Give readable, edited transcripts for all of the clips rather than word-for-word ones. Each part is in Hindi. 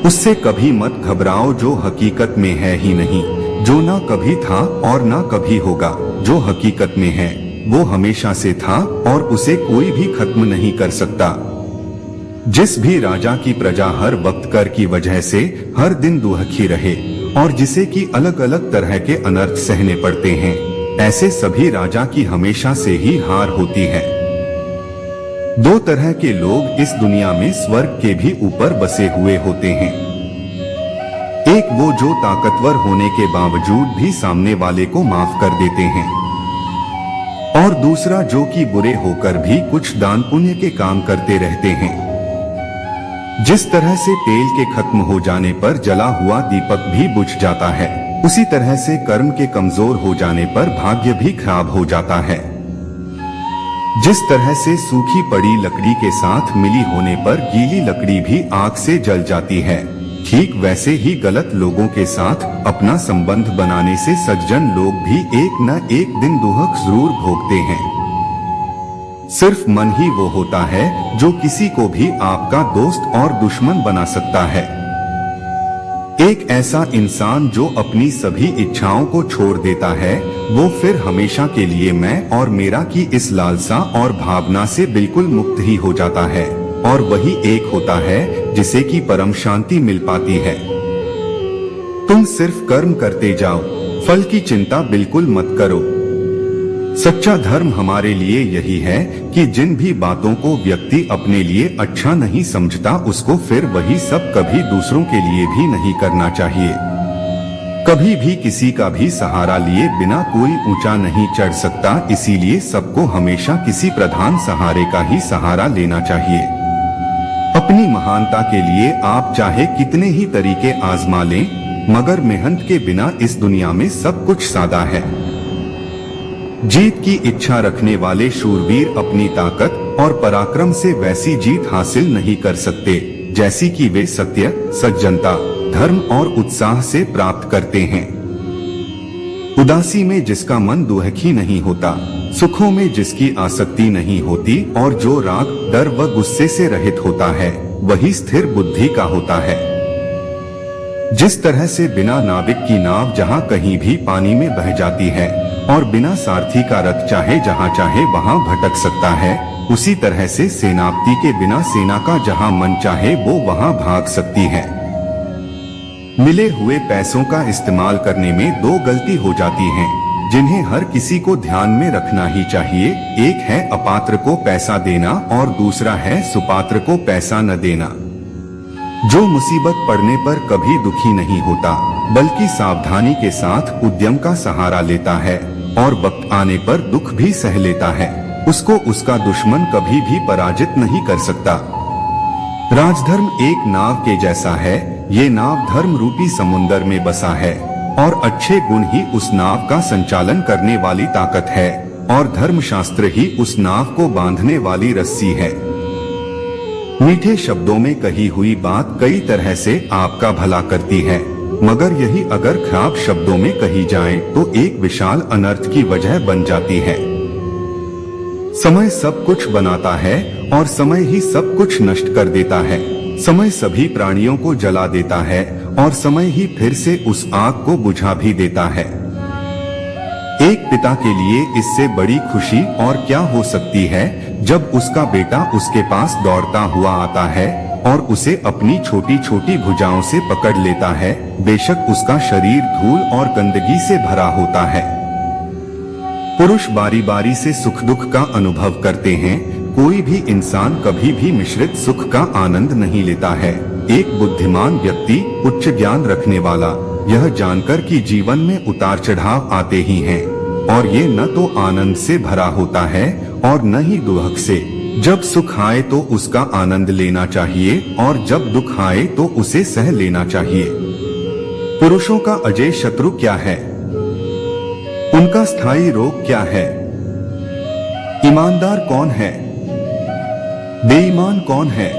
उससे कभी मत घबराओ जो हकीकत में है ही नहीं, जो ना कभी था और ना कभी होगा। जो हकीकत में है वो हमेशा से था और उसे कोई भी खत्म नहीं कर सकता। जिस भी राजा की प्रजा हर वक्त कर की वजह से हर दिन दुखी रहे और जिसे की अलग अलग तरह के अनर्थ सहने पड़ते हैं, ऐसे सभी राजा की हमेशा से ही हार होती है। दो तरह के लोग इस दुनिया में स्वर्ग के भी ऊपर बसे हुए होते हैं। एक वो जो ताकतवर होने के बावजूद भी सामने वाले को माफ कर देते हैं, और दूसरा जो कि बुरे होकर भी कुछ दान पुण्य के काम करते रहते हैं। जिस तरह से तेल के खत्म हो जाने पर जला हुआ दीपक भी बुझ जाता है, उसी तरह से कर्म के कमजोर हो जाने पर भाग्य भी खराब हो जाता है। जिस तरह से सूखी पड़ी लकड़ी के साथ मिली होने पर गीली लकड़ी भी आग से जल जाती है, ठीक वैसे ही गलत लोगों के साथ अपना संबंध बनाने से सज्जन लोग भी एक न एक दिन दुख जरूर भोगते हैं। सिर्फ मन ही वो होता है जो किसी को भी आपका दोस्त और दुश्मन बना सकता है। एक ऐसा इंसान जो अपनी सभी इच्छाओं को छोड़ देता है, वो फिर हमेशा के लिए मैं और मेरा की इस लालसा और भावना से बिल्कुल मुक्त ही हो जाता है, और वही एक होता है जिसे की परम शांति मिल पाती है। तुम सिर्फ कर्म करते जाओ, फल की चिंता बिल्कुल मत करो। सच्चा धर्म हमारे लिए यही है कि जिन भी बातों को व्यक्ति अपने लिए अच्छा नहीं समझता, उसको फिर वही सब कभी दूसरों के लिए भी नहीं करना चाहिए। कभी भी किसी का भी सहारा लिए बिना कोई ऊंचा नहीं चढ़ सकता, इसीलिए सबको हमेशा किसी प्रधान सहारे का ही सहारा लेना चाहिए। अपनी महानता के लिए आप चाहे कितने ही तरीके आजमा लें, मगर मेहनत के बिना इस दुनिया में सब कुछ सादा है। जीत की इच्छा रखने वाले शूरवीर अपनी ताकत और पराक्रम से वैसी जीत हासिल नहीं कर सकते जैसी कि वे सत्य, सज्जनता, धर्म और उत्साह से प्राप्त करते हैं। उदासी में जिसका मन दुखी नहीं होता, सुखों में जिसकी आसक्ति नहीं होती और जो राग, डर व गुस्से से रहित होता है, वही स्थिर बुद्धि का होता है। जिस तरह से बिना नाविक की नाव जहाँ कहीं भी पानी में बह जाती है और बिना सारथी का रथ चाहे जहाँ चाहे वहाँ भटक सकता है, उसी तरह से सेनापति के बिना सेना का जहाँ मन चाहे वो वहाँ भाग सकती है। मिले हुए पैसों का इस्तेमाल करने में दो गलती हो जाती हैं, जिन्हें हर किसी को ध्यान में रखना ही चाहिए। एक है अपात्र को पैसा देना और दूसरा है सुपात्र को पैसा न देना। जो मुसीबत पड़ने पर कभी दुखी नहीं होता, बल्कि सावधानी के साथ उद्यम का सहारा लेता है और वक्त आने पर दुख भी सह लेता है, उसको उसका दुश्मन कभी भी पराजित नहीं कर सकता। राजधर्म एक नाव के जैसा है। ये नाव धर्म रूपी समुंदर में बसा है और अच्छे गुण ही उस नाव का संचालन करने वाली ताकत है और धर्मशास्त्र ही उस नाव को बांधने वाली रस्सी है। मीठे शब्दों में कही हुई बात कई तरह से आपका भला करती है, मगर यही अगर खराब शब्दों में कही जाए तो एक विशाल अनर्थ की वजह बन जाती है। समय सब कुछ बनाता है और समय ही सब कुछ नष्ट कर देता है। समय सभी प्राणियों को जला देता है और समय ही फिर से उस आग को बुझा भी देता है। एक पिता के लिए इससे बड़ी खुशी और क्या हो सकती है जब उसका बेटा उसके पास दौड़ता हुआ आता है और उसे अपनी छोटी छोटी भुजाओं से पकड़ लेता है, बेशक उसका शरीर धूल और गंदगी से भरा होता है। पुरुष बारी बारी से सुख दुख का अनुभव करते हैं, कोई भी इंसान कभी भी मिश्रित सुख का आनंद नहीं लेता है। एक बुद्धिमान व्यक्ति, उच्च ज्ञान रखने वाला, यह जानकर कि जीवन में उतार चढ़ाव आते ही हैं और ये न तो आनंद से भरा होता है और न ही दुख से। जब सुख आए तो उसका आनंद लेना चाहिए और जब दुख आए तो उसे सह लेना चाहिए। पुरुषों का अजय शत्रु क्या है? उनका स्थायी रोग क्या है? ईमानदार कौन है? बेईमान कौन है?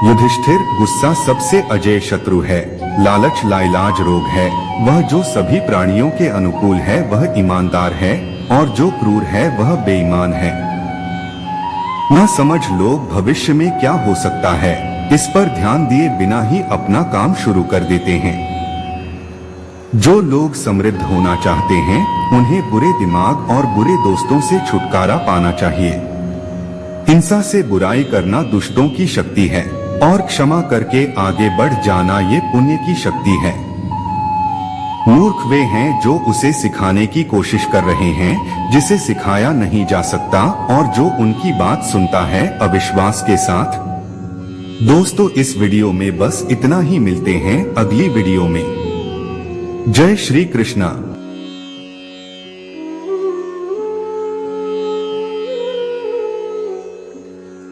युधिष्ठिर, गुस्सा सबसे अजय शत्रु है। लालच लाइलाज रोग है। वह जो सभी प्राणियों के अनुकूल है वह ईमानदार है और जो क्रूर है वह बेईमान है। न समझ लोग भविष्य में क्या हो सकता है, इस पर ध्यान दिए बिना ही अपना काम शुरू कर देते हैं। जो लोग समृद्ध होना चाहते हैं उन्हें बुरे दिमाग और बुरे दोस्तों से छुटकारा पाना चाहिए। हिंसा से बुराई करना दुष्टों की शक्ति है और क्षमा करके आगे बढ़ जाना ये पुण्य की शक्ति है। मूर्ख वे हैं जो उसे सिखाने की कोशिश कर रहे हैं जिसे सिखाया नहीं जा सकता और जो उनकी बात सुनता है अविश्वास के साथ। दोस्तों, इस वीडियो में बस इतना ही। मिलते हैं अगली वीडियो में। जय श्री कृष्णा।